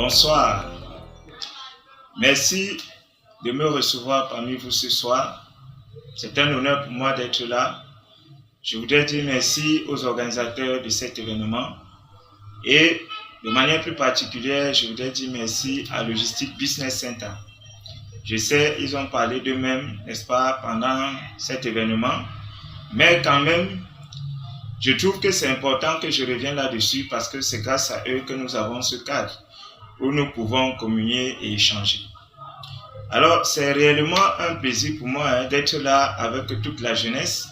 Bonsoir. Merci de me recevoir parmi vous ce soir. C'est un honneur pour moi d'être là. Je voudrais dire merci aux organisateurs de cet événement et de manière plus particulière, je voudrais dire merci à Logistique Business Center. Je sais, ils ont parlé d'eux-mêmes, n'est-ce pas, pendant cet événement, mais quand même, je trouve que c'est important que je revienne là-dessus parce que c'est grâce à eux que nous avons ce cadre où nous pouvons communier et échanger. Alors, c'est réellement un plaisir pour moi d'être là avec toute la jeunesse.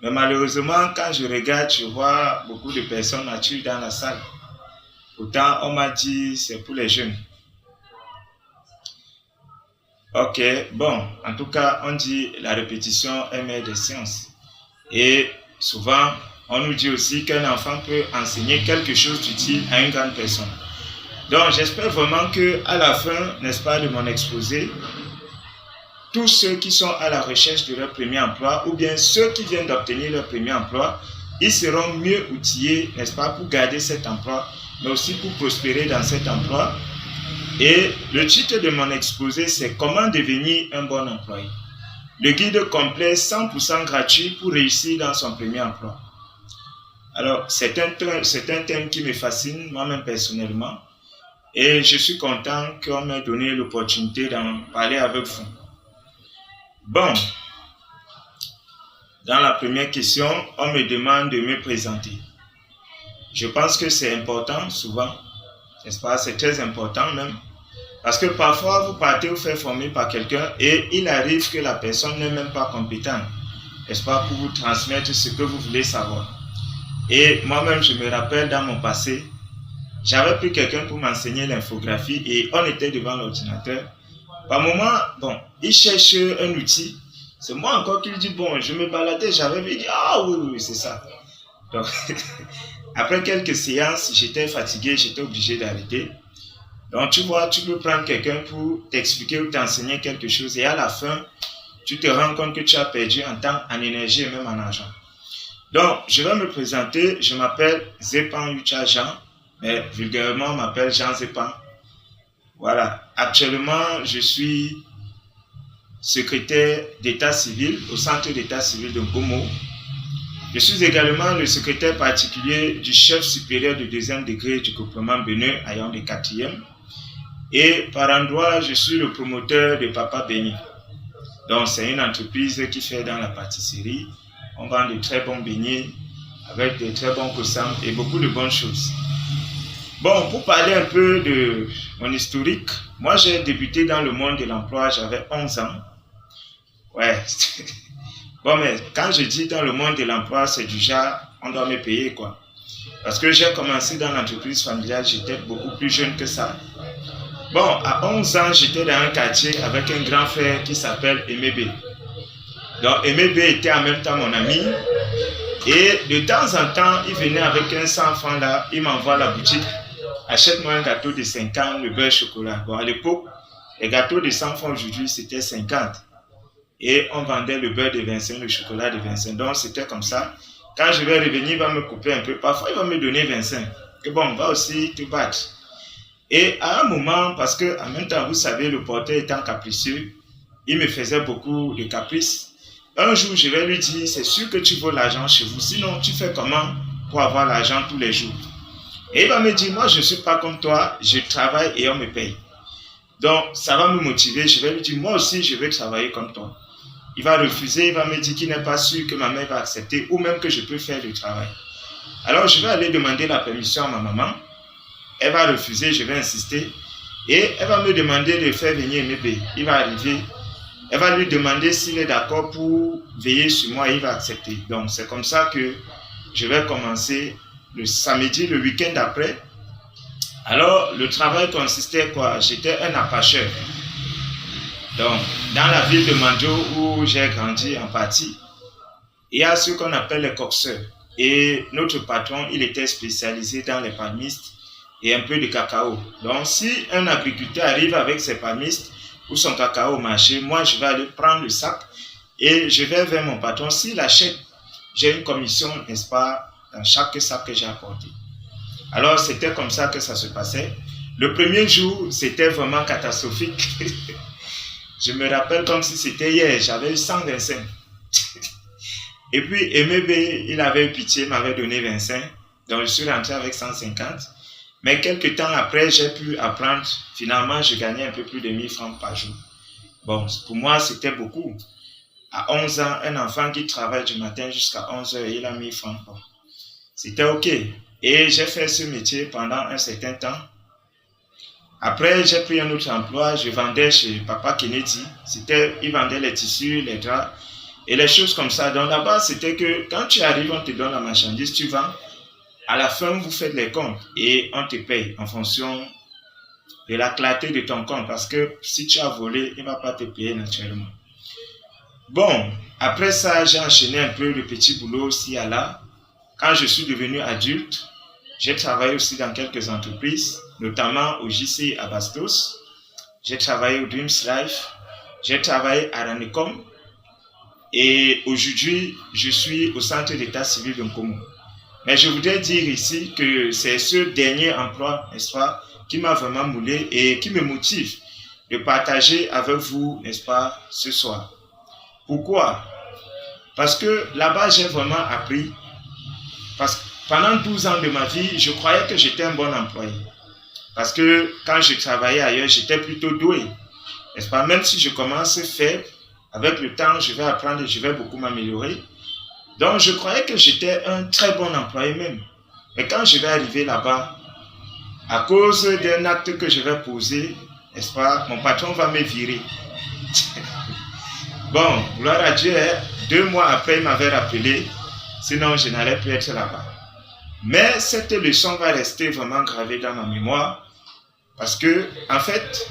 Mais malheureusement, quand je regarde, je vois beaucoup de personnes matures dans la salle. Pourtant, on m'a dit c'est pour les jeunes. Ok, bon, en tout cas, on dit la répétition est mère des sciences. Et souvent, on nous dit aussi qu'un enfant peut enseigner quelque chose d'utile à une grande personne. Donc, j'espère vraiment qu'à la fin, n'est-ce pas, de mon exposé, tous ceux qui sont à la recherche de leur premier emploi ou bien ceux qui viennent d'obtenir leur premier emploi, ils seront mieux outillés, n'est-ce pas, pour garder cet emploi, mais aussi pour prospérer dans cet emploi. Et le titre de mon exposé, c'est « Comment devenir un bon employé ?» Le guide complet 100% gratuit pour réussir dans son premier emploi. Alors, c'est un thème qui me fascine, moi-même personnellement, et je suis content qu'on m'ait donné l'opportunité d'en parler avec vous. Bon, dans la première question, on me demande de me présenter. Je pense que c'est important, souvent, n'est-ce pas? C'est très important même. Parce que parfois, vous partez vous faire former par quelqu'un et il arrive que la personne n'est même pas compétente, n'est-ce pas, pour vous transmettre ce que vous voulez savoir. Et moi-même, je me rappelle dans mon passé, j'avais pris quelqu'un pour m'enseigner l'infographie et on était devant l'ordinateur. Par moment, bon, il cherche un outil. C'est moi encore qui lui dis, bon, je me baladais, j'avais vu, ah oui, c'est ça. Donc, après quelques séances, j'étais fatigué, j'étais obligé d'arrêter. Donc, tu vois, tu peux prendre quelqu'un pour t'expliquer ou t'enseigner quelque chose et à la fin, tu te rends compte que tu as perdu en temps, en énergie et même en argent. Donc, je vais me présenter. Je m'appelle Zepan Yucha Jean, mais vulgairement, on m'appelle Jean Zepan. Voilà. Actuellement, je suis secrétaire d'état civil au centre d'état civil de Gomo. Je suis également le secrétaire particulier du chef supérieur de deuxième degré du groupement Benue à Yaoundé 4e. Et par endroit, je suis le promoteur de Papa Béni. Donc, c'est une entreprise qui fait dans la pâtisserie. On vend de très bons beignets avec de très bons croissants et beaucoup de bonnes choses. Bon, pour parler un peu de mon historique, moi j'ai débuté dans le monde de l'emploi, j'avais 11 ans. Ouais. Bon, mais quand je dis dans le monde de l'emploi, c'est du genre, on doit me payer quoi. Parce que j'ai commencé dans l'entreprise familiale, j'étais beaucoup plus jeune que ça. Bon, à 11 ans, j'étais dans un quartier avec un grand frère qui s'appelle Emebe. Donc, Emebe était en même temps mon ami. Et de temps en temps, il venait avec un 100 francs là, il m'envoie à la boutique. Achète-moi un gâteau de 50, le beurre chocolat. Bon, à l'époque, les gâteaux de 100 francs aujourd'hui, c'était 50. Et on vendait le beurre de 25, le chocolat de 25. Donc, c'était comme ça. Quand je vais revenir, il va me couper un peu. Parfois, il va me donner 25. Que bon, on va aussi te battre. Et à un moment, parce que en même temps, vous savez, le porteur étant capricieux, il me faisait beaucoup de caprices. Un jour, je vais lui dire, c'est sûr que tu veux l'argent chez vous. Sinon, tu fais comment pour avoir l'argent tous les jours? Et il va me dire, moi, je ne suis pas comme toi, je travaille et on me paye. Donc, ça va me motiver. Je vais lui dire, moi aussi, je vais travailler comme toi. Il va refuser, il va me dire qu'il n'est pas sûr que ma mère va accepter ou même que je peux faire le travail. Alors, je vais aller demander la permission à ma maman. Elle va refuser, je vais insister. Et elle va me demander de faire venir Emebe. Il va arriver. Elle va lui demander s'il est d'accord pour veiller sur moi et il va accepter. Donc, c'est comme ça que je vais commencer le samedi, le week-end après. Alors, le travail consistait quoi? J'étais un apacheur. Donc, dans la ville de Mandio où j'ai grandi en partie, il y a ce qu'on appelle les coxeurs. Et notre patron, il était spécialisé dans les palmistes et un peu de cacao. Donc, si un agriculteur arrive avec ses palmistes ou son cacao au marché, moi, je vais aller prendre le sac et je vais vers mon patron. S'il achète, j'ai une commission, n'est-ce pas, dans chaque sac que j'ai apporté. Alors, c'était comme ça que ça se passait. Le premier jour, c'était vraiment catastrophique. Je me rappelle comme si c'était hier, j'avais eu 125. Et puis, MEB, il avait eu pitié, m'avait donné 25. Donc, je suis rentré avec 150. Mais quelques temps après, j'ai pu apprendre. Finalement, je gagnais un peu plus de 1000 francs par jour. Bon, pour moi, c'était beaucoup. À 11 ans, un enfant qui travaille du matin jusqu'à 11 heures, il a 1000 francs. Bon, c'était OK. Et j'ai fait ce métier pendant un certain temps. Après, j'ai pris un autre emploi. Je vendais chez Papa Kennedy. Il vendait les tissus, les draps et les choses comme ça. Donc là-bas, c'était que quand tu arrives, on te donne la marchandise, tu vends. À la fin, vous faites les comptes et on te paye en fonction de la clarté de ton compte. Parce que si tu as volé, il ne va pas te payer naturellement. Bon, après ça, j'ai enchaîné un peu le petit boulot aussi à là. Quand je suis devenu adulte, j'ai travaillé aussi dans quelques entreprises, notamment au JC à Bastos. J'ai travaillé au Dreams Life. J'ai travaillé à Ranicom. Et aujourd'hui, je suis au centre d'état civil de Nkomo. Mais je voudrais dire ici que c'est ce dernier emploi, n'est-ce pas, qui m'a vraiment moulé et qui me motive de partager avec vous, n'est-ce pas, ce soir. Pourquoi? Parce que là-bas, j'ai vraiment appris. Parce que pendant 12 ans de ma vie, je croyais que j'étais un bon employé. Parce que quand je travaillais ailleurs, j'étais plutôt doué. N'est-ce pas? Même si je commence faible, avec le temps, je vais apprendre et je vais beaucoup m'améliorer. Donc, je croyais que j'étais un très bon employé même. Et quand je vais arriver là-bas, à cause d'un acte que je vais poser, n'est-ce pas, mon patron va me virer. Bon, gloire à Dieu, 2 mois après, il m'avait rappelé, sinon je n'allais plus être là-bas. Mais cette leçon va rester vraiment gravée dans ma mémoire, parce que, en fait,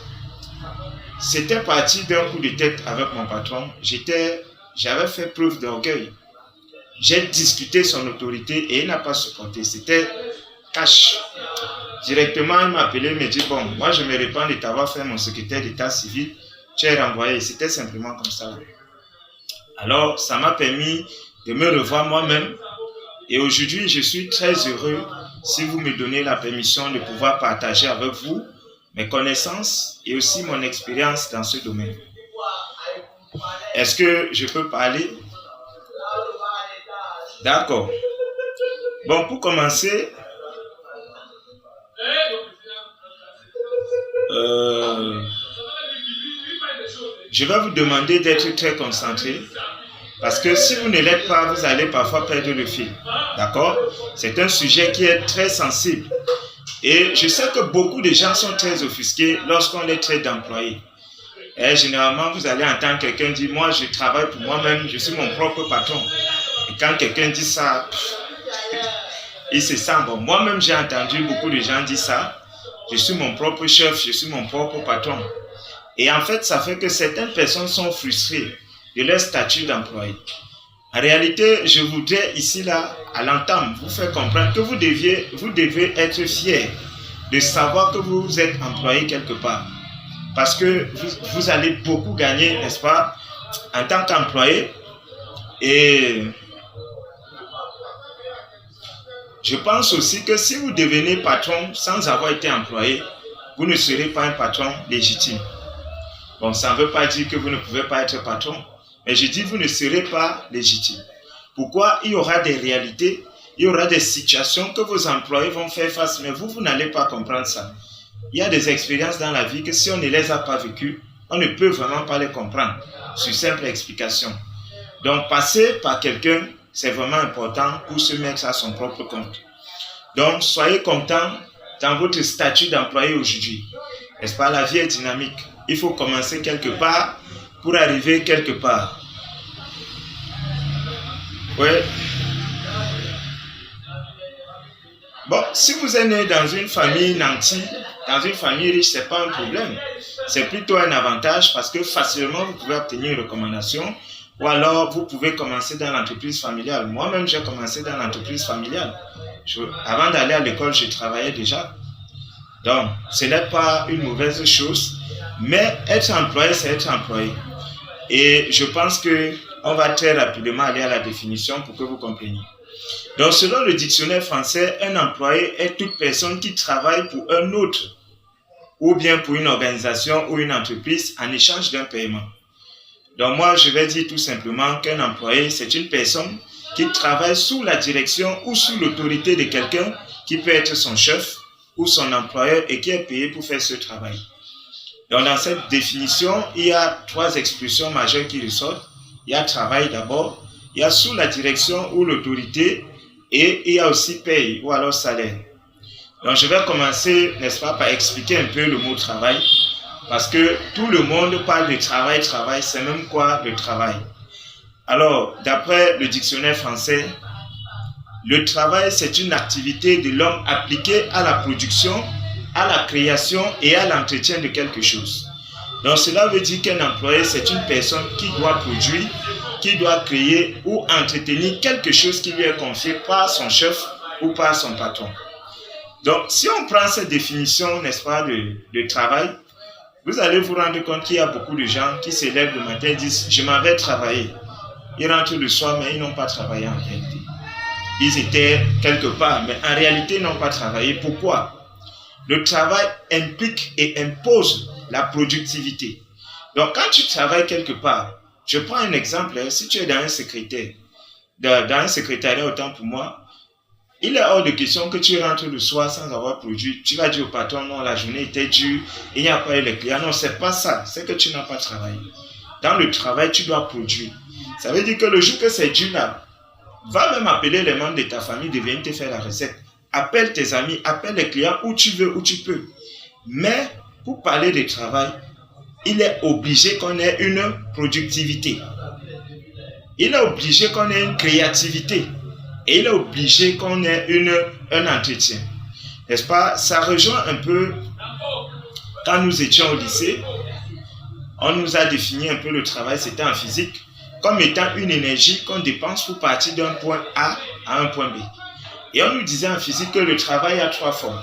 c'était parti d'un coup de tête avec mon patron. J'avais fait preuve d'orgueil. J'ai discuté son autorité et il n'a pas supporté. C'était cash. Directement, il m'a appelé et m'a dit, bon, moi je me répands de t'avoir fait mon secrétaire d'état civil. Tu es renvoyé. C'était simplement comme ça. Alors, ça m'a permis de me revoir moi-même. Et aujourd'hui, je suis très heureux si vous me donnez la permission de pouvoir partager avec vous mes connaissances et aussi mon expérience dans ce domaine. Est-ce que je peux parler? D'accord. Bon, pour commencer, je vais vous demander d'être très concentré parce que si vous ne l'êtes pas, vous allez parfois perdre le fil. D'accord? C'est un sujet qui est très sensible. Et je sais que beaucoup de gens sont très offusqués lorsqu'on les traite d'employés. Et généralement, vous allez entendre quelqu'un dire, moi je travaille pour moi-même, je suis mon propre patron. Et quand quelqu'un dit ça, il se sent bon. Moi-même, j'ai entendu beaucoup de gens dire ça. Je suis mon propre chef, je suis mon propre patron. Et en fait, ça fait que certaines personnes sont frustrées de leur statut d'employé. En réalité, je voudrais ici, là, à l'entame, vous faire comprendre que vous devez être fiers de savoir que vous êtes employé quelque part. Parce que vous allez beaucoup gagner, n'est-ce pas, en tant qu'employé. Et je pense aussi que si vous devenez patron sans avoir été employé, vous ne serez pas un patron légitime. Bon, ça ne veut pas dire que vous ne pouvez pas être patron, mais je dis vous ne serez pas légitime. Pourquoi? Il y aura des réalités, il y aura des situations que vos employés vont faire face, mais vous n'allez pas comprendre ça. Il y a des expériences dans la vie que si on ne les a pas vécues, on ne peut vraiment pas les comprendre, sur simple explication. Donc, passer par quelqu'un, c'est vraiment important pour se mettre à son propre compte. Donc, soyez content dans votre statut d'employé aujourd'hui. N'est-ce pas? La vie est dynamique. Il faut commencer quelque part pour arriver quelque part. Oui. Bon, si vous êtes né dans une famille nantie, dans une famille riche, ce n'est pas un problème. C'est plutôt un avantage parce que facilement, vous pouvez obtenir une recommandation ou alors vous pouvez commencer dans l'entreprise familiale. Moi-même, j'ai commencé dans l'entreprise familiale. Avant d'aller à l'école, je travaillais déjà. Donc, ce n'est pas une mauvaise chose, mais être employé, c'est être employé. Et je pense qu'on va très rapidement aller à la définition pour que vous compreniez. Donc, selon le dictionnaire français, un employé est toute personne qui travaille pour un autre ou bien pour une organisation ou une entreprise en échange d'un paiement. Donc moi, je vais dire tout simplement qu'un employé, c'est une personne qui travaille sous la direction ou sous l'autorité de quelqu'un qui peut être son chef ou son employeur et qui est payé pour faire ce travail. Donc dans cette définition, il y a 3 expressions majeures qui ressortent. Il y a travail d'abord, il y a sous la direction ou l'autorité et il y a aussi paye ou alors salaire. Donc je vais commencer, n'est-ce pas, par expliquer un peu le mot travail parce que tout le monde parle de travail, c'est même quoi le travail? Alors, d'après le dictionnaire français, le travail, c'est une activité de l'homme appliquée à la production, à la création et à l'entretien de quelque chose. Donc, cela veut dire qu'un employé, c'est une personne qui doit produire, qui doit créer ou entretenir quelque chose qui lui est confié par son chef ou par son patron. Donc, si on prend cette définition, n'est-ce pas, de travail, vous allez vous rendre compte qu'il y a beaucoup de gens qui se lèvent le matin et disent « je m'en vais travailler ». Ils rentrent le soir, mais ils n'ont pas travaillé en réalité. Ils étaient quelque part, mais en réalité, ils n'ont pas travaillé. Pourquoi? Le travail implique et impose la productivité. Donc, quand tu travailles quelque part, je prends un exemple, si tu es dans un secrétariat, autant pour moi, il est hors de question que tu rentres le soir sans avoir produit. Tu vas dire au patron, non, la journée était dure, il n'y a pas eu les clients. Non, c'est pas ça, c'est que tu n'as pas travaillé. Dans le travail, tu dois produire. Ça veut dire que le jour que c'est dur là, va même appeler les membres de ta famille de venir te faire la recette. Appelle tes amis, appelle les clients où tu veux, où tu peux. Mais pour parler de travail, il est obligé qu'on ait une productivité. Il est obligé qu'on ait une créativité. Et il est obligé qu'on ait un entretien. N'est-ce pas? Ça rejoint un peu quand nous étions au lycée. On nous a défini un peu le travail, c'était en physique, comme étant une énergie qu'on dépense pour partir d'un point A à un point B. Et on nous disait en physique que le travail a 3 formes.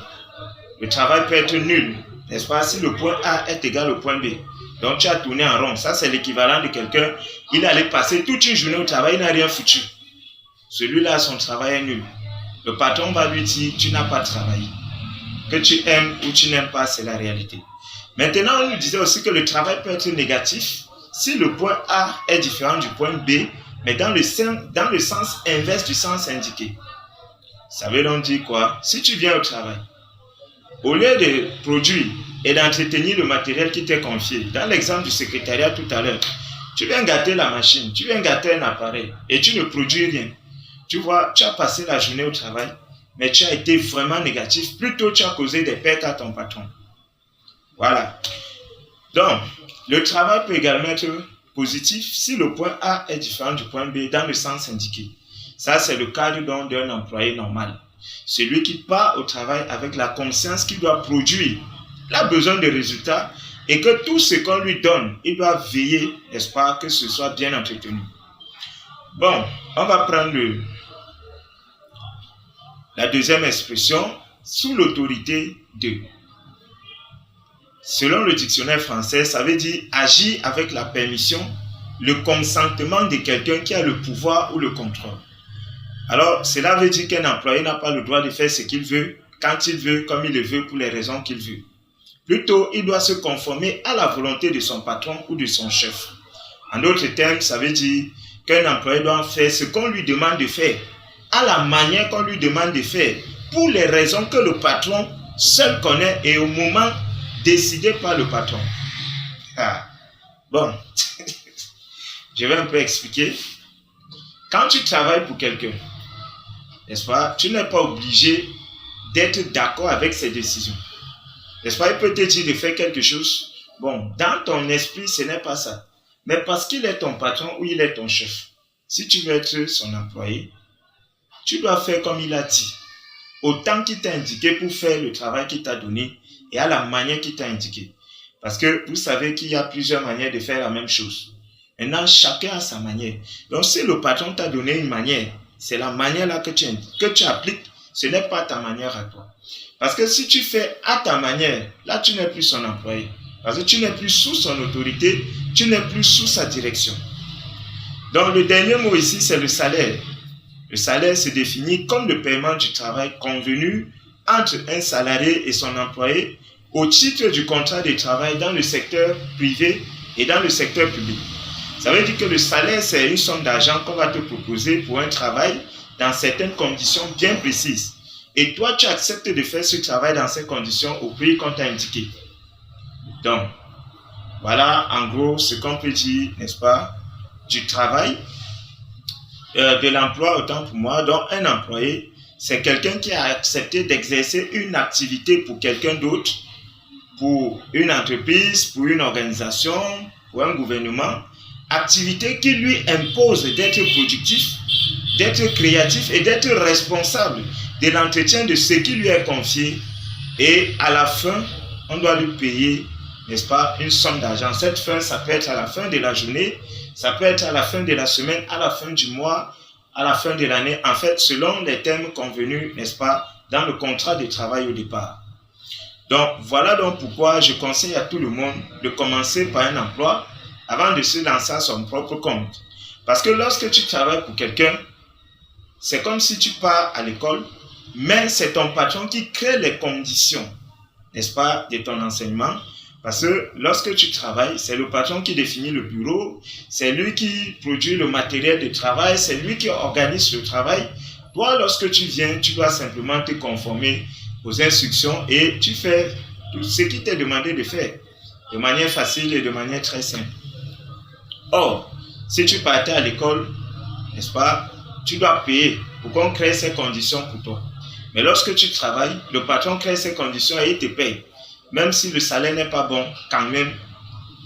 Le travail peut être nul, n'est-ce pas, si le point A est égal au point B. Donc tu as tourné en rond. Ça, c'est l'équivalent de quelqu'un, il allait passer toute une journée au travail, il n'a rien foutu. Celui-là, son travail est nul. Le patron va lui dire, tu n'as pas travaillé. Que tu aimes ou tu n'aimes pas, c'est la réalité. Maintenant, on nous disait aussi que le travail peut être négatif si le point A est différent du point B, mais dans le sens inverse du sens indiqué. Ça veut donc dire quoi? Si tu viens au travail, au lieu de produire et d'entretenir le matériel qui t'est confié, dans l'exemple du secrétariat tout à l'heure, tu viens gâter la machine, tu viens gâter un appareil et tu ne produis rien. Tu vois, tu as passé la journée au travail, mais tu as été vraiment négatif. Plutôt, tu as causé des pertes à ton patron. Voilà. Donc, le travail peut également être positif si le point A est différent du point B dans le sens indiqué. Ça, c'est le cadre d'un employé normal. Celui qui part au travail avec la conscience qu'il doit produire. Il a besoin de résultats et que tout ce qu'on lui donne, il doit veiller, n'est-ce pas, que ce soit bien entretenu. Bon, on va prendre la deuxième expression, sous l'autorité de. Selon le dictionnaire français, ça veut dire agir avec la permission, le consentement de quelqu'un qui a le pouvoir ou le contrôle. Alors, cela veut dire qu'un employé n'a pas le droit de faire ce qu'il veut, quand il veut, comme il le veut, pour les raisons qu'il veut. Plutôt, il doit se conformer à la volonté de son patron ou de son chef. En d'autres termes, ça veut dire qu'un employé doit faire ce qu'on lui demande de faire, à la manière qu'on lui demande de faire, pour les raisons que le patron seul connaît et au moment décidé par le patron. Bon, je vais un peu expliquer. Quand tu travailles pour quelqu'un, n'est-ce pas, tu n'es pas obligé d'être d'accord avec ses décisions. N'est-ce pas, il peut te dire de faire quelque chose. Bon, dans ton esprit, ce n'est pas ça. Mais parce qu'il est ton patron ou il est ton chef, si tu veux être son employé, tu dois faire comme il a dit. Autant qu'il t'a indiqué pour faire le travail qu'il t'a donné et à la manière qu'il t'a indiqué. Parce que vous savez qu'il y a plusieurs manières de faire la même chose. Maintenant, chacun a sa manière. Donc, si le patron t'a donné une manière, c'est la manière là que tu appliques. Ce n'est pas ta manière à toi. Parce que si tu fais à ta manière, là, tu n'es plus son employé. Parce que tu n'es plus sous son autorité, tu n'es plus sous sa direction. Donc, le dernier mot ici, c'est le salaire. Le salaire se définit comme le paiement du travail convenu entre un salarié et son employé au titre du contrat de travail dans le secteur privé et dans le secteur public. Ça veut dire que le salaire, c'est une somme d'argent qu'on va te proposer pour un travail dans certaines conditions bien précises. Et toi, tu acceptes de faire ce travail dans ces conditions au prix qu'on t'a indiqué. Donc, voilà en gros ce qu'on peut dire, n'est-ce pas, du travail, de l'emploi autant pour moi. Donc, un employé, c'est quelqu'un qui a accepté d'exercer une activité pour quelqu'un d'autre, pour une entreprise, pour une organisation, pour un gouvernement, activité qui lui impose d'être productif, d'être créatif et d'être responsable de l'entretien de ce qui lui est confié. Et à la fin, on doit lui payer, n'est-ce pas, une somme d'argent. Cette fin, ça peut être à la fin de la journée, ça peut être à la fin de la semaine, à la fin du mois, à la fin de l'année, en fait, selon les termes convenus, n'est-ce pas, dans le contrat de travail au départ. Donc, voilà donc pourquoi je conseille à tout le monde de commencer par un emploi avant de se lancer à son propre compte. Parce que lorsque tu travailles pour quelqu'un, c'est comme si tu pars à l'école, mais c'est ton patron qui crée les conditions, n'est-ce pas, de ton enseignement. Parce que lorsque tu travailles, c'est le patron qui définit le bureau, c'est lui qui produit le matériel de travail, c'est lui qui organise le travail. Toi, lorsque tu viens, tu dois simplement te conformer aux instructions et tu fais tout ce qui t'est demandé de faire de manière facile et de manière très simple. Or, si tu partais à l'école, n'est-ce pas, tu dois payer pour qu'on crée ces conditions pour toi. Mais lorsque tu travailles, le patron crée ces conditions et il te paye. Même si le salaire n'est pas bon, quand même,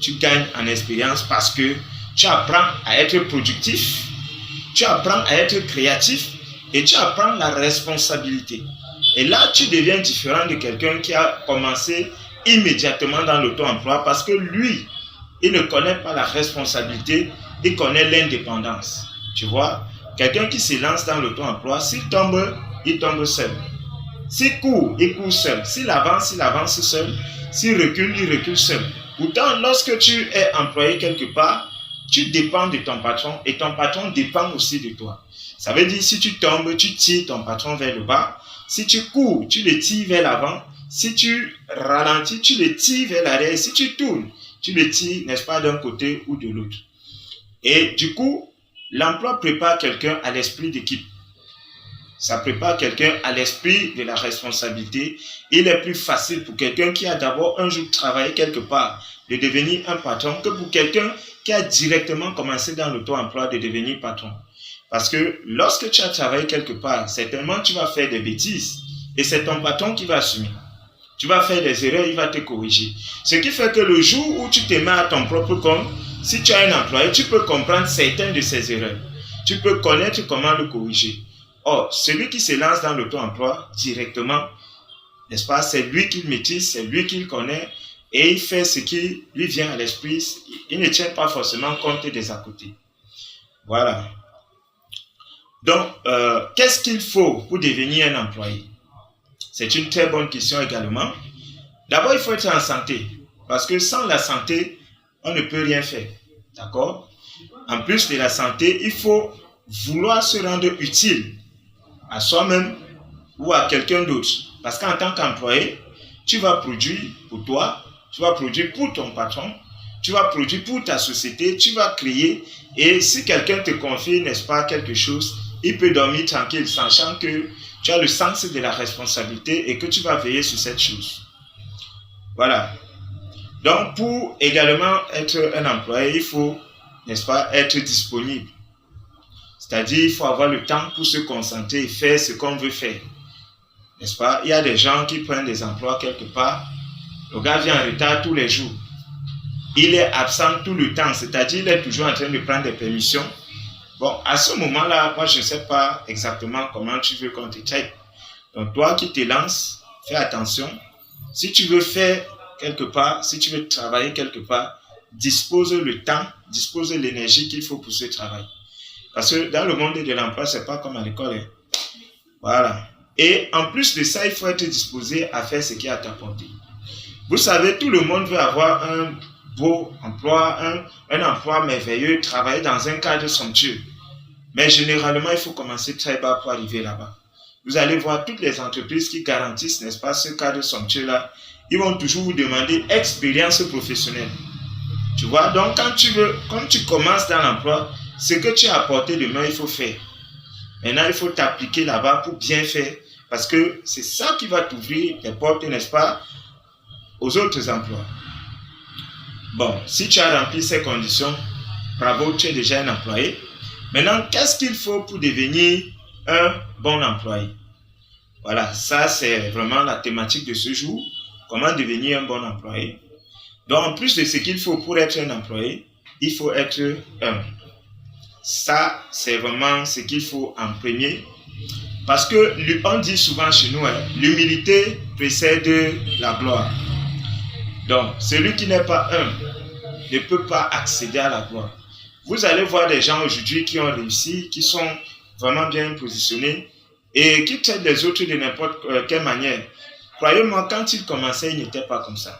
tu gagnes en expérience parce que tu apprends à être productif, tu apprends à être créatif et tu apprends la responsabilité. Et là, tu deviens différent de quelqu'un qui a commencé immédiatement dans l'auto-emploi parce que lui, il ne connaît pas la responsabilité, il connaît l'indépendance. Tu vois, quelqu'un qui se lance dans l'auto-emploi, s'il tombe, il tombe seul. S'il court, il court seul. S'il avance seul. S'il recule, il recule seul. Pourtant, lorsque tu es employé quelque part, tu dépends de ton patron et ton patron dépend aussi de toi. Ça veut dire, si tu tombes, tu tires ton patron vers le bas. Si tu cours, tu le tires vers l'avant. Si tu ralentis, tu le tires vers l'arrière. Si tu tournes, tu le tires, n'est-ce pas, d'un côté ou de l'autre. Et du coup, l'emploi prépare quelqu'un à l'esprit d'équipe. Ça prépare quelqu'un à l'esprit de la responsabilité. Il est plus facile pour quelqu'un qui a d'abord un jour travaillé quelque part de devenir un patron que pour quelqu'un qui a directement commencé dans l'auto-emploi de devenir patron. Parce que lorsque tu as travaillé quelque part, certainement tu vas faire des bêtises et c'est ton patron qui va assumer. Tu vas faire des erreurs, il va te corriger. Ce qui fait que le jour où tu te mets à ton propre compte, si tu as un employé, tu peux comprendre certaines de ces erreurs. Tu peux connaître comment le corriger. Or, celui qui se lance dans l'auto-emploi directement, n'est-ce pas, c'est lui qui le maîtrise, c'est lui qui le connaît et il fait ce qui lui vient à l'esprit. Il ne tient pas forcément compte des à côté. Voilà. Donc, qu'est-ce qu'il faut pour devenir un employé? C'est une très bonne question également. D'abord, il faut être en santé. Parce que sans la santé, on ne peut rien faire. D'accord? En plus de la santé, il faut vouloir se rendre utile à soi-même ou à quelqu'un d'autre. Parce qu'en tant qu'employé, tu vas produire pour toi, tu vas produire pour ton patron, tu vas produire pour ta société, tu vas créer. Et si quelqu'un te confie, n'est-ce pas, quelque chose, il peut dormir tranquille, sachant que tu as le sens de la responsabilité et que tu vas veiller sur cette chose. Voilà. Donc, pour également être un employé, il faut, n'est-ce pas, être disponible. C'est-à-dire, il faut avoir le temps pour se concentrer et faire ce qu'on veut faire. N'est-ce pas? Il y a des gens qui prennent des emplois quelque part. Le gars vient en retard tous les jours. Il est absent tout le temps. C'est-à-dire, il est toujours en train de prendre des permissions. Bon, à ce moment-là, moi, je ne sais pas exactement comment tu veux qu'on te traite. Donc, toi qui te lances, fais attention. Si tu veux faire quelque part, si tu veux travailler quelque part, dispose le temps, dispose l'énergie qu'il faut pour ce travail. Parce que dans le monde de l'emploi, ce n'est pas comme à l'école. Hein. Voilà. Et en plus de ça, il faut être disposé à faire ce qui est à ta portée. Vous savez, tout le monde veut avoir un beau emploi, un emploi merveilleux, travailler dans un cadre somptueux. Mais généralement, il faut commencer très bas pour arriver là-bas. Vous allez voir toutes les entreprises qui garantissent, n'est-ce pas, ce cadre somptueux-là. ils vont toujours vous demander expérience professionnelle. Tu vois, donc quand tu commences dans l'emploi, ce que tu as apporté demain, il faut faire. Maintenant, il faut t'appliquer là-bas pour bien faire, parce que c'est ça qui va t'ouvrir les portes, n'est-ce pas, aux autres emplois. Bon, si tu as rempli ces conditions, bravo, tu es déjà un employé. Maintenant, qu'est-ce qu'il faut pour devenir un bon employé? Voilà, ça c'est vraiment la thématique de ce jour. Comment devenir un bon employé? Donc, en plus de ce qu'il faut pour être un employé, il faut être humble. Ça, c'est vraiment ce qu'il faut en premier. Parce que, on dit souvent chez nous, l'humilité précède la gloire. Donc, celui qui n'est pas humble ne peut pas accéder à la gloire. Vous allez voir des gens aujourd'hui qui ont réussi, qui sont vraiment bien positionnés et qui traitent les autres de n'importe quelle manière. Croyez-moi, quand ils commençaient, ils n'étaient pas comme ça.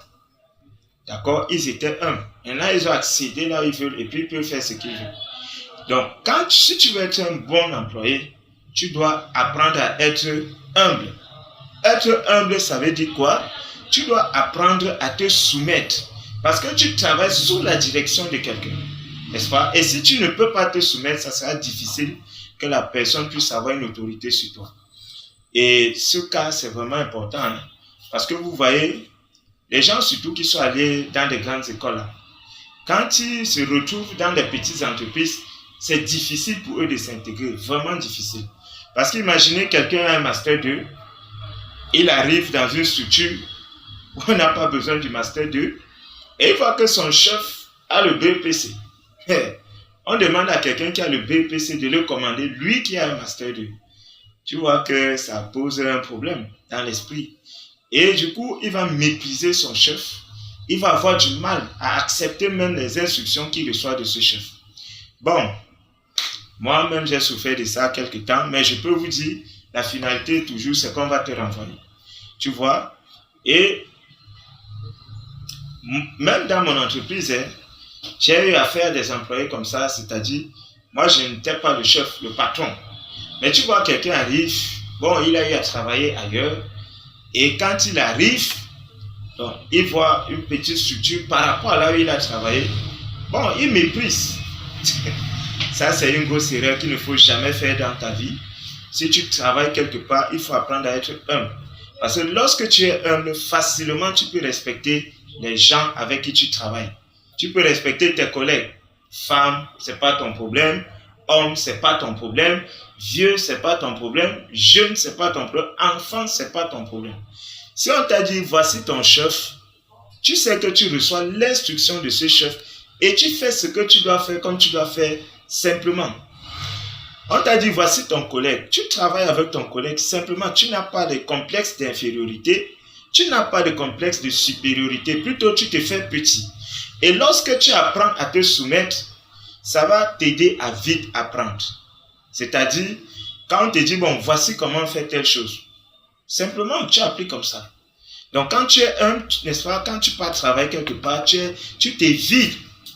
D'accord? Ils étaient humbles. Et là, ils ont accédé là où ils veulent et puis ils peuvent faire ce qu'ils veulent. Donc, si tu veux être un bon employé, tu dois apprendre à être humble. Être humble, ça veut dire quoi? Tu dois apprendre à te soumettre. Parce que tu travailles sous la direction de quelqu'un. N'est-ce pas? Et si tu ne peux pas te soumettre, ça sera difficile que la personne puisse avoir une autorité sur toi. Et ce cas, c'est vraiment important. Hein? Parce que vous voyez, les gens surtout qui sont allés dans des grandes écoles, là, quand ils se retrouvent dans des petites entreprises, c'est difficile pour eux de s'intégrer. Vraiment difficile. Parce qu'imaginez quelqu'un a un Master 2, il arrive dans une structure où on n'a pas besoin du Master 2, et il voit que son chef a le BEPC. On demande à quelqu'un qui a le BEPC de le commander, lui qui a un Master 2. Tu vois que ça pose un problème dans l'esprit. Et du coup, il va mépriser son chef. Il va avoir du mal à accepter même les instructions qu'il reçoit de ce chef. Bon, moi-même j'ai souffert de ça quelque temps, mais je peux vous dire, la finalité toujours, c'est qu'on va te renvoyer. Tu vois? Et même dans mon entreprise, j'ai eu affaire à des employés comme ça, c'est-à-dire, moi je n'étais pas le chef, le patron. Mais tu vois, quelqu'un arrive, bon, il a eu à travailler ailleurs, et quand il arrive, donc, il voit une petite structure par rapport à là où il a travaillé, bon, il méprise. Ça, c'est une grosse erreur qu'il ne faut jamais faire dans ta vie. Si tu travailles quelque part, il faut apprendre à être humble. Parce que lorsque tu es humble, facilement tu peux respecter les gens avec qui tu travailles. Tu peux respecter tes collègues. Femme, c'est pas ton problème. Homme, c'est pas ton problème. Vieux, c'est pas ton problème. Jeune, c'est pas ton problème. Enfant, c'est pas ton problème. Si on t'a dit, voici ton chef, tu sais que tu reçois l'instruction de ce chef et tu fais ce que tu dois faire comme tu dois faire simplement. On t'a dit, voici ton collègue. Tu travailles avec ton collègue simplement. Tu n'as pas de complexe d'infériorité. Tu n'as pas de complexe de supériorité. Plutôt, tu te fais petit. Et lorsque tu apprends à te soumettre, ça va t'aider à vite apprendre. C'est-à-dire, quand on te dit, bon, voici comment on fait telle chose. Simplement, tu appliques comme ça. Donc, quand tu es humble, n'est-ce pas, quand tu pars travailler quelque part, tu te vides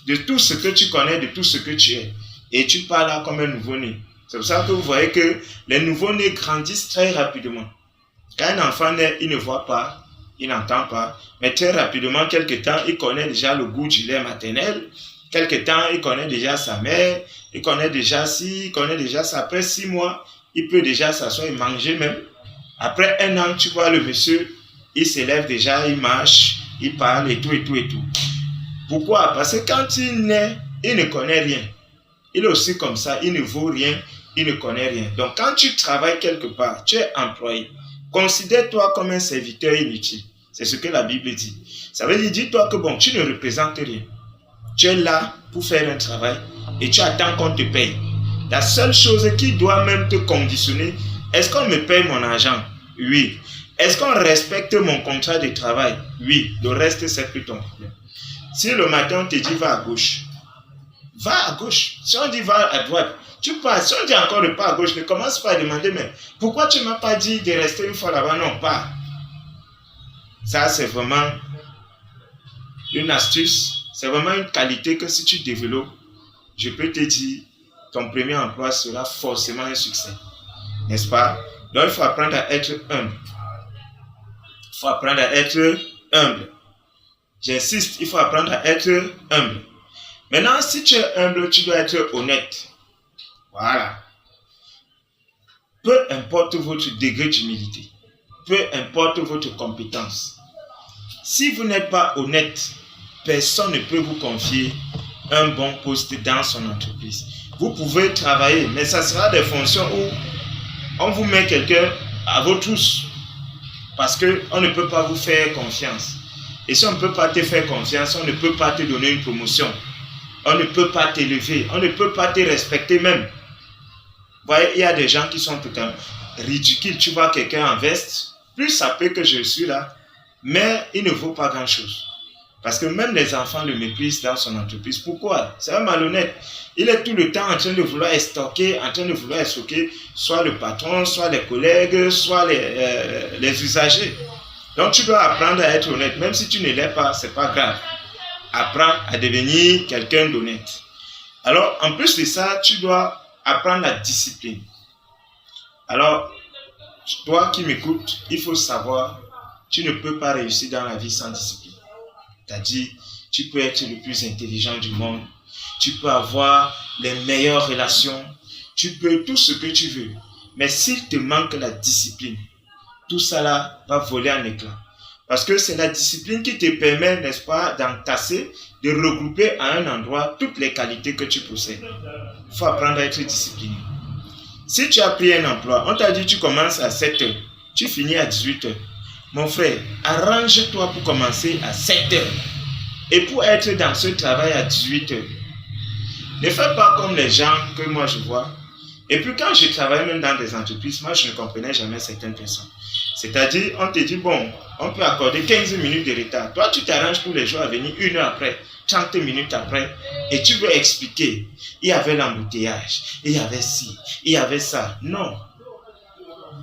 de tout ce que tu connais, de tout ce que tu es. Et tu pars là comme un nouveau-né. C'est pour ça que vous voyez que les nouveaux-nés grandissent très rapidement. Quand un enfant naît, il ne voit pas, il n'entend pas. Mais très rapidement, quelque temps, il connaît déjà le goût du lait maternel. Quelque temps, il connaît déjà sa mère. Il connaît déjà il connaît déjà ça. Après 6 mois, il peut déjà s'asseoir et manger même. Après 1 an, tu vois le monsieur, il s'élève déjà, il marche, il parle et tout, et tout, et tout. Pourquoi? Parce que quand il naît, il ne connaît rien. Il est aussi comme ça, il ne vaut rien, il ne connaît rien. Donc quand tu travailles quelque part, tu es employé, considère-toi comme un serviteur inutile. C'est ce que la Bible dit. Ça veut dire, dis-toi que bon, tu ne représentes rien. Tu es là pour faire un travail et tu attends qu'on te paye. La seule chose qui doit même te conditionner, est-ce qu'on me paye mon argent? Oui. Est-ce qu'on respecte mon contrat de travail? Oui. Le reste, c'est plus ton problème. Si le matin, on te dit va à gauche, va à gauche. Si on dit va à droite, tu passes. Si on dit encore de pas à gauche, ne commence pas à demander, mais pourquoi tu ne m'as pas dit de rester une fois là-bas? Non, pas. Ça, c'est vraiment une astuce. C'est vraiment une qualité que si tu développes, je peux te dire, ton premier emploi sera forcément un succès. N'est-ce pas? Donc, il faut apprendre à être humble. Il faut apprendre à être humble. J'insiste, il faut apprendre à être humble. Maintenant, si tu es humble, tu dois être honnête. Voilà. Peu importe votre degré d'humilité, peu importe votre compétence, si vous n'êtes pas honnête, personne ne peut vous confier un bon poste dans son entreprise. Vous pouvez travailler, mais ça sera des fonctions où on vous met quelqu'un à vos trousses parce qu'on ne peut pas vous faire confiance. Et si on ne peut pas te faire confiance, on ne peut pas te donner une promotion. On ne peut pas t'élever, on ne peut pas te respecter même. Vous voyez, il y a des gens qui sont tout comme ridicules. Tu vois quelqu'un en veste, plus ça peut que je suis là, mais il ne vaut pas grand-chose. Parce que même les enfants le méprisent dans son entreprise. Pourquoi? C'est un malhonnête. Il est tout le temps en train de vouloir estorquer, en train de vouloir estorquer soit le patron, soit les collègues, soit les usagers. Donc tu dois apprendre à être honnête. Même si tu ne l'es pas, ce n'est pas grave. Apprends à devenir quelqu'un d'honnête. Alors, en plus de ça, tu dois apprendre la discipline. Alors, toi qui m'écoutes, il faut savoir, tu ne peux pas réussir dans la vie sans discipline. C'est-à-dire, tu peux être le plus intelligent du monde, tu peux avoir les meilleures relations, tu peux tout ce que tu veux. Mais s'il te manque la discipline, tout ça là va voler en éclats. Parce que c'est la discipline qui te permet, n'est-ce pas, d'entasser, de regrouper à un endroit toutes les qualités que tu possèdes. Il faut apprendre à être discipliné. Si tu as pris un emploi, on t'a dit tu commences à 7 heures, tu finis à 18 heures. Mon frère, arrange-toi pour commencer à 7 heures et pour être dans ce travail à 18 heures. Ne fais pas comme les gens que moi je vois. Et puis quand je travaille même dans des entreprises, moi je ne comprenais jamais certaines personnes. C'est-à-dire, on te dit, bon, on peut accorder 15 minutes de retard. Toi, tu t'arranges tous les jours à venir 1 heure après, 30 minutes après, et tu veux expliquer. Il y avait l'embouteillage, il y avait ci, il y avait ça. Non.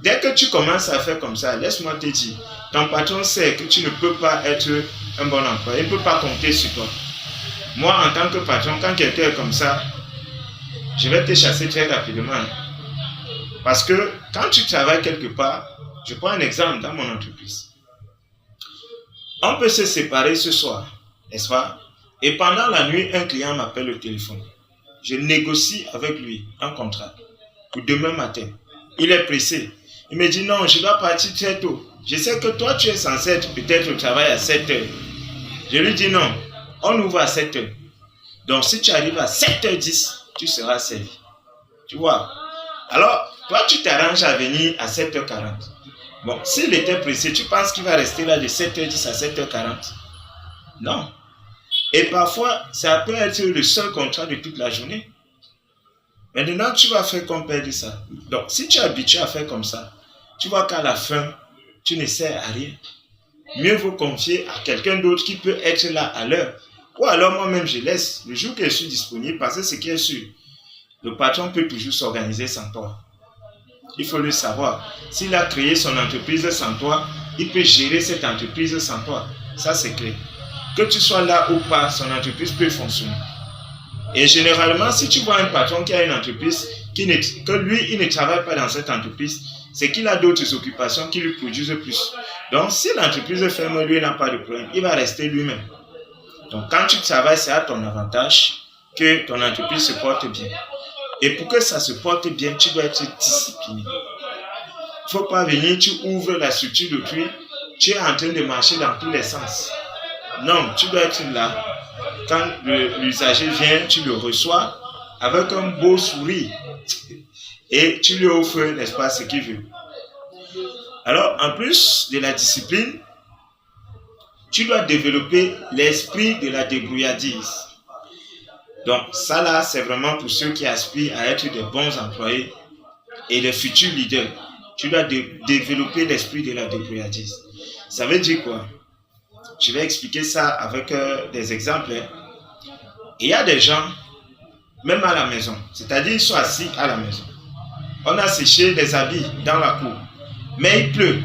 Dès que tu commences à faire comme ça, laisse-moi te dire, ton patron sait que tu ne peux pas être un bon employé, il ne peut pas compter sur toi. Moi, en tant que patron, quand quelqu'un est comme ça, je vais te chasser très rapidement. Parce que quand tu travailles quelque part, je prends un exemple dans mon entreprise. On peut se séparer ce soir, n'est-ce pas? Et pendant la nuit, un client m'appelle au téléphone. Je négocie avec lui un contrat pour demain matin. Il est pressé. Il me dit non, je dois partir très tôt. Je sais que toi, tu es censé être peut-être au travail à 7 heures. Je lui dis non, on ouvre à 7 heures. Donc si tu arrives à 7h10, tu seras servi. Tu vois? Alors, toi, tu t'arranges à venir à 7h40. Bon, s'il était pressé, tu penses qu'il va rester là de 7h10 à 7h40? Non. Et parfois, ça peut être le seul contrat de toute la journée. Maintenant, tu vas faire qu'on perde ça. Donc, si tu es habitué à faire comme ça, tu vois qu'à la fin, tu ne sers à rien. Mieux vaut confier à quelqu'un d'autre qui peut être là à l'heure. Ou alors moi-même, je laisse le jour que je suis disponible, parce que ce qui est sûr, le patron peut toujours s'organiser sans toi. Il faut le savoir. S'il a créé son entreprise sans toi, il peut gérer cette entreprise sans toi. Ça, c'est clair. Que tu sois là ou pas, son entreprise peut fonctionner. Et généralement, si tu vois un patron qui a une entreprise, que lui, il ne travaille pas dans cette entreprise, c'est qu'il a d'autres occupations qui lui produisent plus. Donc, si l'entreprise ferme, lui n'a pas de problème, il va rester lui-même. Donc, quand tu travailles, c'est à ton avantage que ton entreprise se porte bien. Et pour que ça se porte bien, tu dois être discipliné. Il ne faut pas venir, tu ouvres la structure d'autrui, tu es en train de marcher dans tous les sens. Non, tu dois être là. Quand l'usager vient, tu le reçois avec un beau sourire. Et tu lui offres, n'est-ce pas, ce qu'il veut. Alors, en plus de la discipline, tu dois développer l'esprit de la débrouillardise. Donc, ça là, c'est vraiment pour ceux qui aspirent à être de bons employés et de futurs leaders. Tu dois développer l'esprit de la débrouillardise. Ça veut dire quoi? Je vais expliquer ça avec des exemples. Il y a des gens, même à la maison, c'est-à-dire ils sont assis à la maison. On a séché des habits dans la cour, mais il pleut.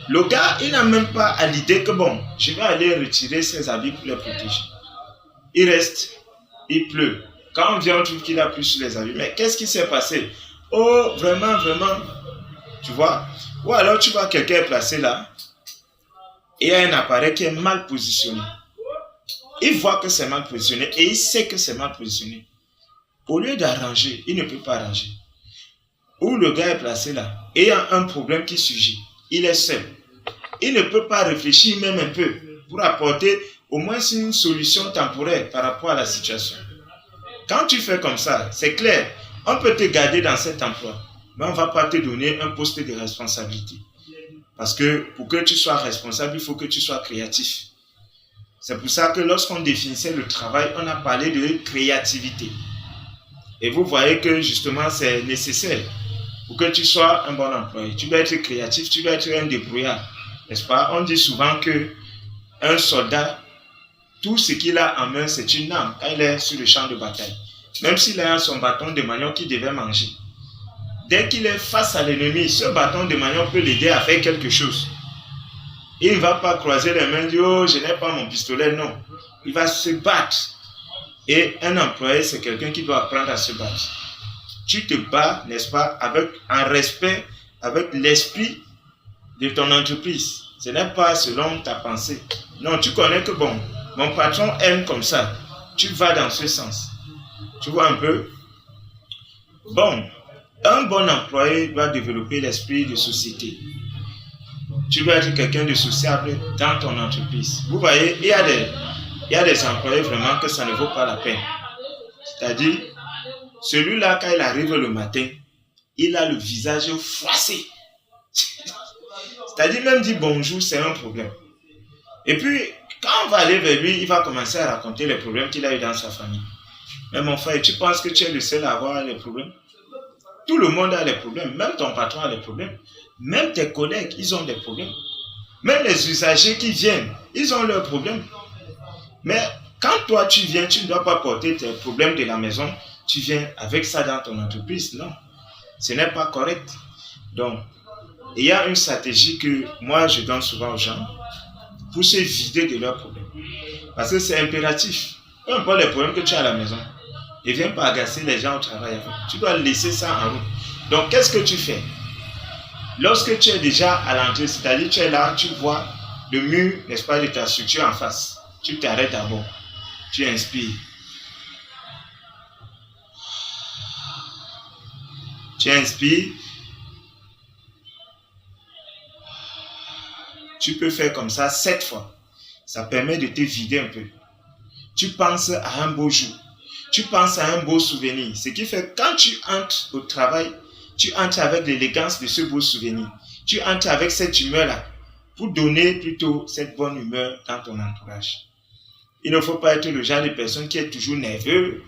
Le gars, il n'a même pas à l'idée que bon, je vais aller retirer ses habits pour les protéger. Il reste, il pleut. Quand on vient, on trouve qu'il a plu sur les habits. Mais qu'est-ce qui s'est passé? Oh, vraiment, vraiment. Tu vois? Ou alors tu vois quelqu'un est placé là. et a un appareil qui est mal positionné. Il voit que c'est mal positionné et il sait que c'est mal positionné. Au lieu d'arranger, il ne peut pas arranger. Où le gars est placé là, et il y a un problème qui surgit. Il est seul. Il ne peut pas réfléchir même un peu pour apporter au moins une solution temporaire par rapport à la situation. Quand tu fais comme ça, c'est clair, on peut te garder dans cet emploi, mais on ne va pas te donner un poste de responsabilité. Parce que pour que tu sois responsable, il faut que tu sois créatif. C'est pour ça que lorsqu'on définissait le travail, on a parlé de créativité. Et vous voyez que justement, c'est nécessaire pour que tu sois un bon employé. Tu dois être créatif, tu dois être un débrouillard. N'est-ce pas? On dit souvent qu'un soldat, tout ce qu'il a en main, c'est une arme quand il est sur le champ de bataille. Même s'il a son bâton de manioc qu'il devait manger. Dès qu'il est face à l'ennemi, ce bâton de manioc peut l'aider à faire quelque chose. Il ne va pas croiser les mains et dire « Oh, je n'ai pas mon pistolet ». Non. Il va se battre. Et un employé, c'est quelqu'un qui doit apprendre à se battre. Tu te bats, n'est-ce pas, en respect, avec l'esprit de ton entreprise. Ce n'est pas selon ta pensée. Non, tu connais que bon, mon patron aime comme ça. Tu vas dans ce sens. Tu vois un peu? Bon, un bon employé doit développer l'esprit de société. Tu dois être quelqu'un de sociable dans ton entreprise. Vous voyez, il y a des employés vraiment que ça ne vaut pas la peine. C'est-à-dire, celui-là, quand il arrive le matin, il a le visage froissé. C'est-à-dire, même dire bonjour, c'est un problème. Et puis, quand on va aller vers lui, il va commencer à raconter les problèmes qu'il a eu dans sa famille. Mais mon frère, tu penses que tu es le seul à avoir les problèmes? Tout le monde a les problèmes. Même ton patron a les problèmes. Même tes collègues, ils ont des problèmes. Même les usagers qui viennent, ils ont leurs problèmes. Mais quand toi tu viens, tu ne dois pas porter tes problèmes de la maison. Tu viens avec ça dans ton entreprise. Non, ce n'est pas correct. Donc, il y a une stratégie que moi je donne souvent aux gens pour se vider de leurs problèmes. Parce que c'est impératif. Peu importe les problèmes que tu as à la maison, ne viens pas agacer les gens au travail avec. Tu dois laisser ça en route. Donc, qu'est-ce que tu fais? Lorsque tu es déjà à l'entrée, c'est-à-dire tu es là, tu vois le mur, n'est-ce pas, de ta structure en face. Tu t'arrêtes d'abord. Tu inspires. Tu inspires. Tu peux faire comme ça 7 fois. Ça permet de te vider un peu. Tu penses à un beau jour. Tu penses à un beau souvenir. Ce qui fait que quand tu entres au travail, tu entres avec l'élégance de ce beau souvenir. Tu entres avec cette humeur-là pour donner plutôt cette bonne humeur dans ton entourage. Il ne faut pas être le genre de personne qui est toujours nerveux,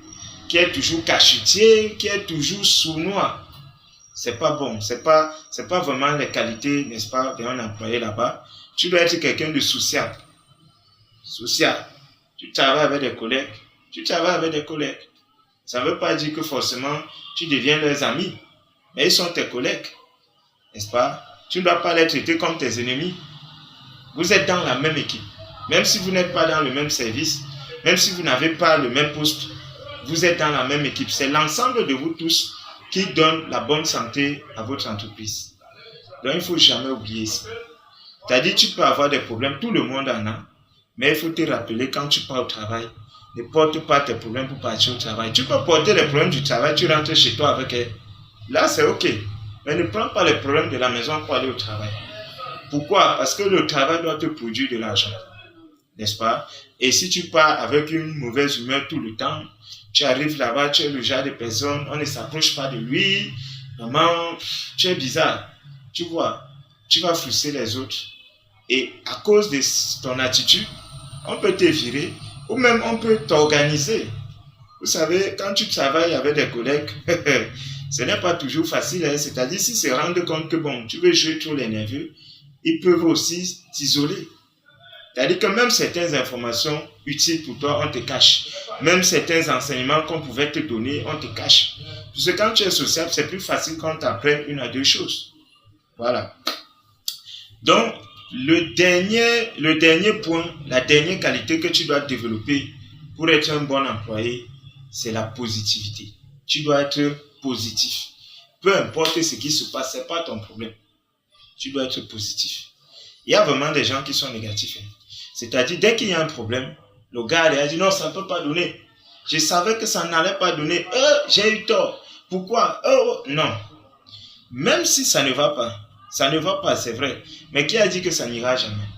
qui est toujours cachetier, qui est toujours sournois. C'est pas bon. C'est pas vraiment les qualités, n'est-ce pas, d'un employé là-bas. Tu dois être quelqu'un de sociable. Sociable. Tu travailles avec des collègues. Ça ne veut pas dire que forcément tu deviens leurs amis. Mais ils sont tes collègues. N'est-ce pas? Tu ne dois pas les traiter comme tes ennemis. Vous êtes dans la même équipe. Même si vous n'êtes pas dans le même service, même si vous n'avez pas le même poste, vous êtes dans la même équipe. C'est l'ensemble de vous tous qui donne la bonne santé à votre entreprise. Donc, il ne faut jamais oublier ça. C'est-à-dire, tu peux avoir des problèmes, tout le monde en a, mais il faut te rappeler, quand tu pars au travail, ne porte pas tes problèmes pour partir au travail. Tu peux porter les problèmes du travail, tu rentres chez toi avec elle. Là, c'est OK. Mais ne prends pas les problèmes de la maison pour aller au travail. Pourquoi? Parce que le travail doit te produire de l'argent. N'est-ce pas? Et si tu pars avec une mauvaise humeur tout le temps, tu arrives là-bas, tu es le genre de personne, on ne s'approche pas de lui, vraiment, tu es bizarre. Tu vois, tu vas frustrer les autres. Et à cause de ton attitude, on peut te virer ou même on peut t'organiser. Vous savez, quand tu travailles avec des collègues, ce n'est pas toujours facile. Hein? C'est-à-dire, s'ils se rendent compte que bon, tu veux jouer trop les nerveux, ils peuvent aussi t'isoler. C'est-à-dire que même certaines informations utiles pour toi, on te cache. Même certains enseignements qu'on pouvait te donner, on te cache. Parce que quand tu es sociable, c'est plus facile qu'on t'apprenne une à deux choses. Voilà. Donc, le dernier point, la dernière qualité que tu dois développer pour être un bon employé, c'est la positivité. Tu dois être positif. Peu importe ce qui se passe, ce n'est pas ton problème. Tu dois être positif. Il y a vraiment des gens qui sont négatifs. C'est-à-dire, dès qu'il y a un problème, le gars il a dit non, ça ne peut pas donner. Je savais que ça n'allait pas donner. J'ai eu tort. Pourquoi? Non. Même si ça ne va pas, c'est vrai. Mais qui a dit que ça n'ira jamais?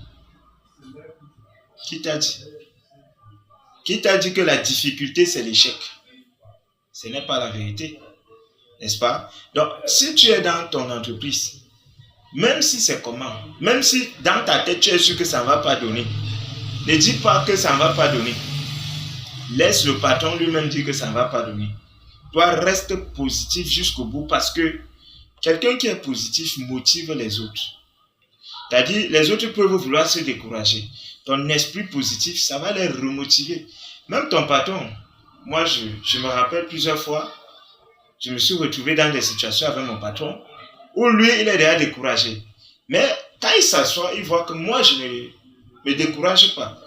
Qui t'a dit? Qui t'a dit que la difficulté, c'est l'échec? Ce n'est pas la vérité. N'est-ce pas? Donc, si tu es dans ton entreprise, même si c'est comment, même si dans ta tête, tu es sûr que ça ne va pas donner, ne dis pas que ça ne va pas donner. Laisse le patron lui-même dire que ça ne va pas donner. Toi, reste positif jusqu'au bout parce que quelqu'un qui est positif motive les autres. C'est-à-dire, les autres peuvent vouloir se décourager. Ton esprit positif, ça va les remotiver. Même ton patron, moi, je me rappelle plusieurs fois, je me suis retrouvé dans des situations avec mon patron où lui, il est déjà découragé. Mais quand il s'assoit, il voit que moi, je ne me décourage pas.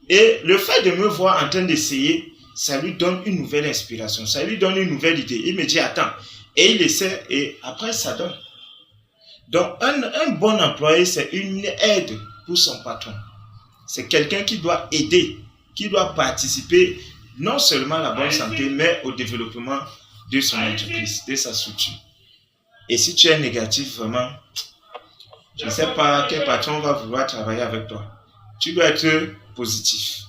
Et le fait de me voir en train d'essayer, ça lui donne une nouvelle inspiration, ça lui donne une nouvelle idée. Il me dit, attends, et il essaie, et après, ça donne. Donc, un bon employé, c'est une aide pour son patron. C'est quelqu'un qui doit aider, qui doit participer non seulement à la bonne santé, mais au développement de son entreprise, de sa structure. Et si tu es négatif, vraiment, je ne sais pas quel patron va vouloir travailler avec toi. Tu dois être positif.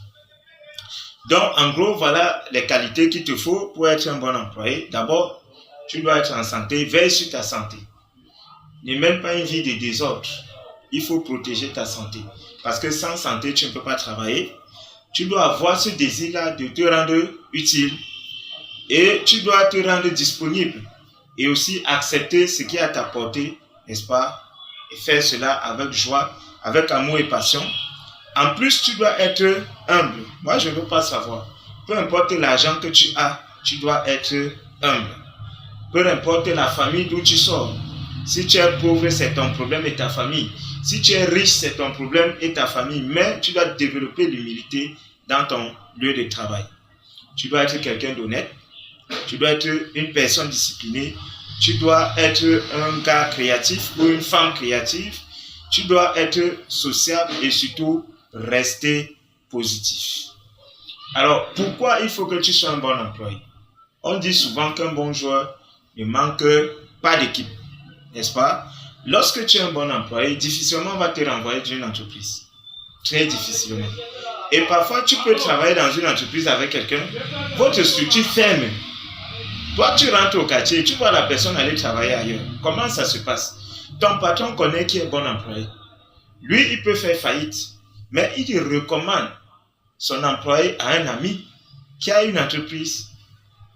Donc, en gros, voilà les qualités qu'il te faut pour être un bon employé. D'abord, tu dois être en santé, veille sur ta santé. Ne mène pas une vie de désordre. Il faut protéger ta santé. Parce que sans santé, tu ne peux pas travailler. Tu dois avoir ce désir-là de te rendre utile. Et tu dois te rendre disponible. Et aussi accepter ce qui est à ta portée, n'est-ce pas? Et faire cela avec joie, avec amour et passion. En plus, tu dois être humble. Moi, je ne veux pas savoir. Peu importe l'argent que tu as, tu dois être humble. Peu importe la famille d'où tu sors. Si tu es pauvre, c'est ton problème et ta famille. Si tu es riche, c'est ton problème et ta famille. Mais tu dois développer l'humilité dans ton lieu de travail. Tu dois être quelqu'un d'honnête. Tu dois être une personne disciplinée. Tu dois être un gars créatif ou une femme créative. Tu dois être sociable et surtout rester positif. Alors, pourquoi il faut que tu sois un bon employé? On dit souvent qu'un bon joueur ne manque pas d'équipe, n'est-ce pas? Lorsque tu es un bon employé, difficilement on va te renvoyer d'une entreprise. Très difficilement. Et parfois, tu peux travailler dans une entreprise avec quelqu'un, votre structure ferme. Toi, tu rentres au quartier, tu vois la personne aller travailler ailleurs. Comment ça se passe? Ton patron connaît qui est bon employé. Lui, il peut faire faillite. Mais il recommande son employé à un ami qui a une entreprise.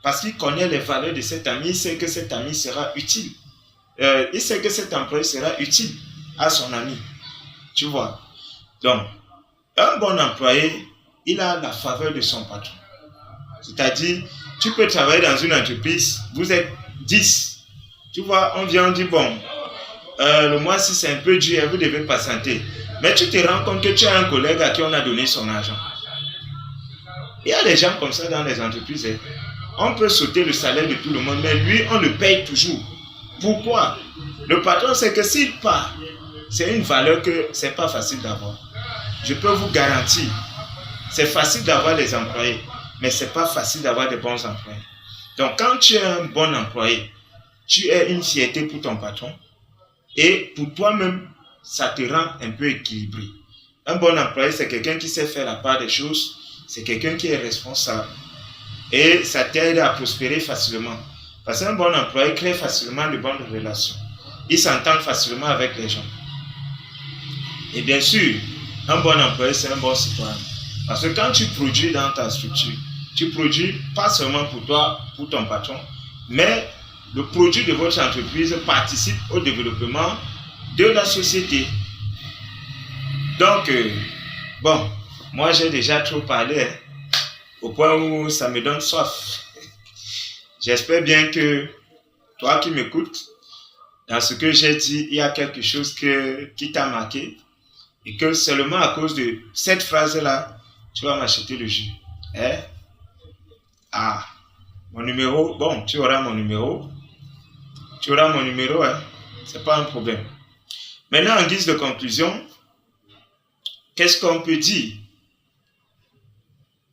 Parce qu'il connaît les valeurs de cet ami, il sait que cet ami sera utile. Il sait que cet employé sera utile à son ami. Tu vois. Donc, un bon employé, il a la faveur de son patron. C'est-à-dire, tu peux travailler dans une entreprise, vous êtes 10. Tu vois, on vient, on dit, bon, le mois-ci c'est un peu dur, vous devez patienter. Mais tu te rends compte que tu as un collègue à qui on a donné son argent. Il y a des gens comme ça dans les entreprises. On peut sauter le salaire de tout le monde, mais lui, on le paye toujours. Pourquoi? Le patron sait que s'il part, c'est une valeur que ce n'est pas facile d'avoir. Je peux vous garantir, c'est facile d'avoir des employés, mais ce n'est pas facile d'avoir des bons employés. Donc, quand tu es un bon employé, tu es une fierté pour ton patron et pour toi-même, ça te rend un peu équilibré. Un bon employé, c'est quelqu'un qui sait faire la part des choses, c'est quelqu'un qui est responsable et ça t'aide à prospérer facilement. Parce qu'un bon employé crée facilement de bonnes relations. Il s'entend facilement avec les gens. Et bien sûr, un bon employé, c'est un bon citoyen. Parce que quand tu produis dans ta structure, tu produis pas seulement pour toi, pour ton patron, mais le produit de votre entreprise participe au développement de la société. Donc, bon, moi j'ai déjà trop parlé, au point où ça me donne soif. J'espère bien que toi qui m'écoutes, dans ce que j'ai dit, il y a quelque chose qui t'a marqué et que seulement à cause de cette phrase-là, tu vas m'acheter le jus. Hein? Ah, mon numéro, bon, tu auras mon numéro. Tu auras mon numéro, hein? C'est pas un problème. Maintenant, en guise de conclusion, qu'est-ce qu'on peut dire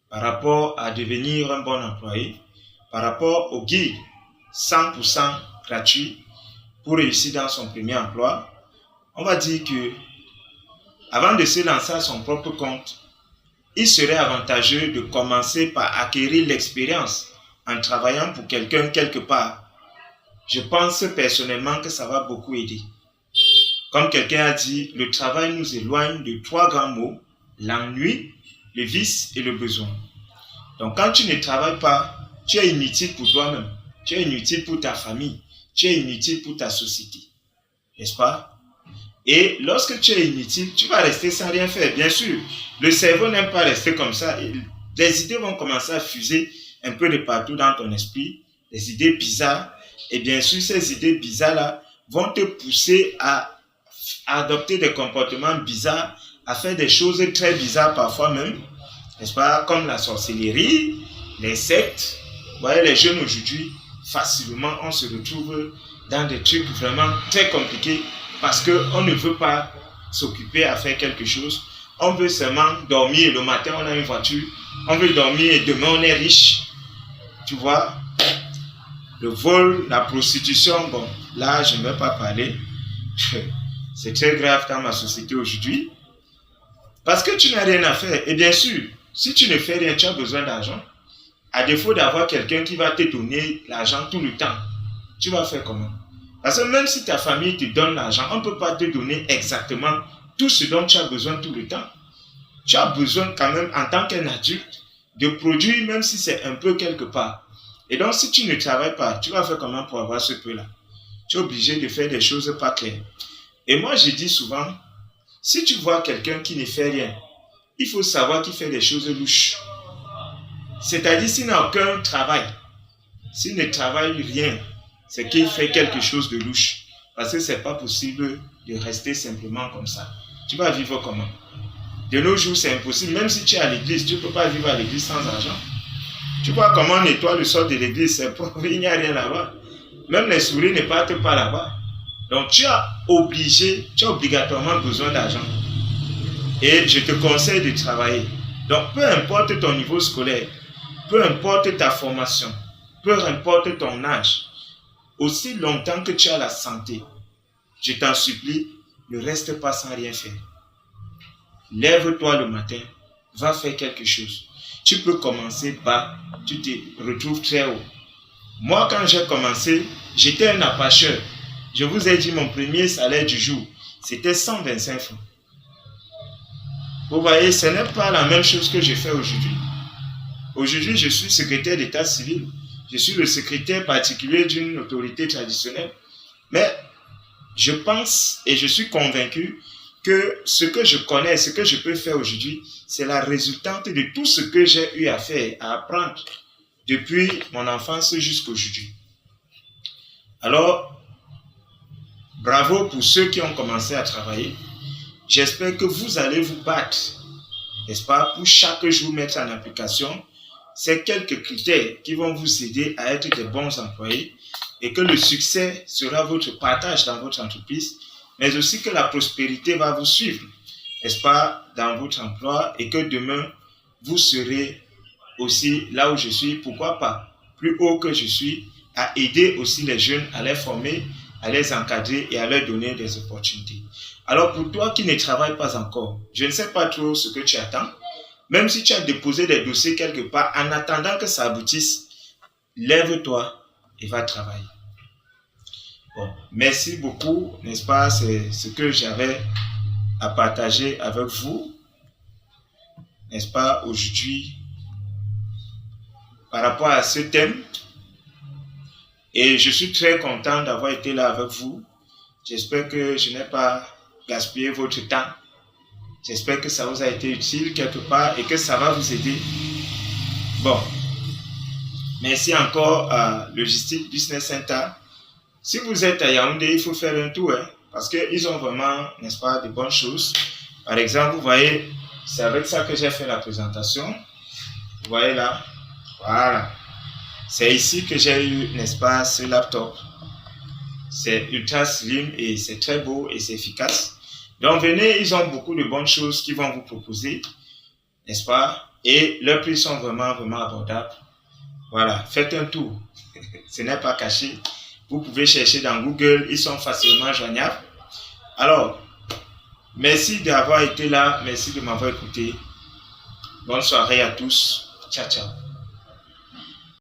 par rapport à devenir un bon employé, par rapport au guide 100% gratuit pour réussir dans son premier emploi? On va dire que avant de se lancer à son propre compte, il serait avantageux de commencer par acquérir l'expérience en travaillant pour quelqu'un quelque part. Je pense personnellement que ça va beaucoup aider. Comme quelqu'un a dit, le travail nous éloigne de 3 grands mots: l'ennui, le vice et le besoin. Donc quand tu ne travailles pas, tu es inutile pour toi-même, tu es inutile pour ta famille, tu es inutile pour ta société. N'est-ce pas? Et lorsque tu es inutile, tu vas rester sans rien faire. Bien sûr, le cerveau n'aime pas rester comme ça. Les idées vont commencer à fuser un peu de partout dans ton esprit, des idées bizarres. Et bien sûr, ces idées bizarres-là vont te pousser à adopter des comportements bizarres, à faire des choses très bizarres parfois même, n'est-ce pas, comme la sorcellerie, les sectes. Vous voyez, les jeunes aujourd'hui, facilement, on se retrouve dans des trucs vraiment très compliqués parce qu'on ne veut pas s'occuper à faire quelque chose. On veut seulement dormir et le matin, on a une voiture. On veut dormir et demain, on est riche. Tu vois, le vol, la prostitution, bon, là, je ne vais pas parler. C'est très grave dans ma société aujourd'hui. Parce que tu n'as rien à faire. Et bien sûr, si tu ne fais rien, tu as besoin d'argent. À défaut d'avoir quelqu'un qui va te donner l'argent tout le temps, tu vas faire comment? Parce que même si ta famille te donne l'argent, on ne peut pas te donner exactement tout ce dont tu as besoin tout le temps. Tu as besoin quand même, en tant qu'un adulte, de produire, même si c'est un peu quelque part. Et donc, si tu ne travailles pas, tu vas faire comment pour avoir ce peu-là? Tu es obligé de faire des choses pas claires. Et moi, je dis souvent, si tu vois quelqu'un qui ne fait rien, il faut savoir qu'il fait des choses louches. C'est-à-dire, s'il n'a aucun travail, s'il ne travaille rien, c'est qu'il fait quelque chose de louche. Parce que ce n'est pas possible de rester simplement comme ça. Tu vas vivre comment? De nos jours, c'est impossible. Même si tu es à l'église, tu ne peux pas vivre à l'église sans argent. Tu vois comment on nettoie le sol de l'église, c'est propre, il n'y a rien là-bas. Même les souris ne partent pas là-bas. Donc tu as obligatoirement besoin d'argent. Et je te conseille de travailler. Donc peu importe ton niveau scolaire, peu importe ta formation, peu importe ton âge, aussi longtemps que tu as la santé, je t'en supplie, ne reste pas sans rien faire. Lève-toi le matin, va faire quelque chose. Tu peux commencer bas, tu te retrouves très haut. Moi, quand j'ai commencé, j'étais un apacheur. Je vous ai dit, mon premier salaire du jour, c'était 125 francs. Vous voyez, ce n'est pas la même chose que je fais aujourd'hui. Aujourd'hui, je suis secrétaire d'état civil. Je suis le secrétaire particulier d'une autorité traditionnelle. Mais je pense et je suis convaincu que ce que je connais, ce que je peux faire aujourd'hui, c'est la résultante de tout ce que j'ai eu à faire, à apprendre depuis mon enfance jusqu'à aujourd'hui. Alors, bravo pour ceux qui ont commencé à travailler. J'espère que vous allez vous battre, n'est-ce pas, pour chaque jour mettre en application ces quelques critères qui vont vous aider à être des bons employés et que le succès sera votre partage dans votre entreprise, mais aussi que la prospérité va vous suivre, n'est-ce pas, dans votre emploi et que demain, vous serez aussi là où je suis, pourquoi pas, plus haut que je suis, à aider aussi les jeunes, à les former, à les encadrer et à leur donner des opportunités. Alors pour toi qui ne travailles pas encore, je ne sais pas trop ce que tu attends, même si tu as déposé des dossiers quelque part, en attendant que ça aboutisse, lève-toi et va travailler. Bon, merci beaucoup, n'est-ce pas, c'est ce que j'avais à partager avec vous, n'est-ce pas, aujourd'hui, par rapport à ce thème. Et je suis très content d'avoir été là avec vous. J'espère que je n'ai pas gaspillé votre temps. J'espère que ça vous a été utile quelque part et que ça va vous aider. Bon, merci encore à Logistique Business Center. Si vous êtes à Yaoundé, il faut faire un tour, hein, parce qu'ils ont vraiment, n'est-ce pas, de bonnes choses. Par exemple, vous voyez, c'est avec ça que j'ai fait la présentation. Vous voyez là, voilà. C'est ici que j'ai eu, n'est-ce pas, ce laptop. C'est ultra slim et c'est très beau et c'est efficace. Donc venez, ils ont beaucoup de bonnes choses qu'ils vont vous proposer, n'est-ce pas? Et leurs prix sont vraiment, vraiment abordables. Voilà, faites un tour. Ce n'est pas caché. Vous pouvez chercher dans Google, ils sont facilement joignables. Alors, merci d'avoir été là, merci de m'avoir écouté. Bonne soirée à tous. Ciao, ciao.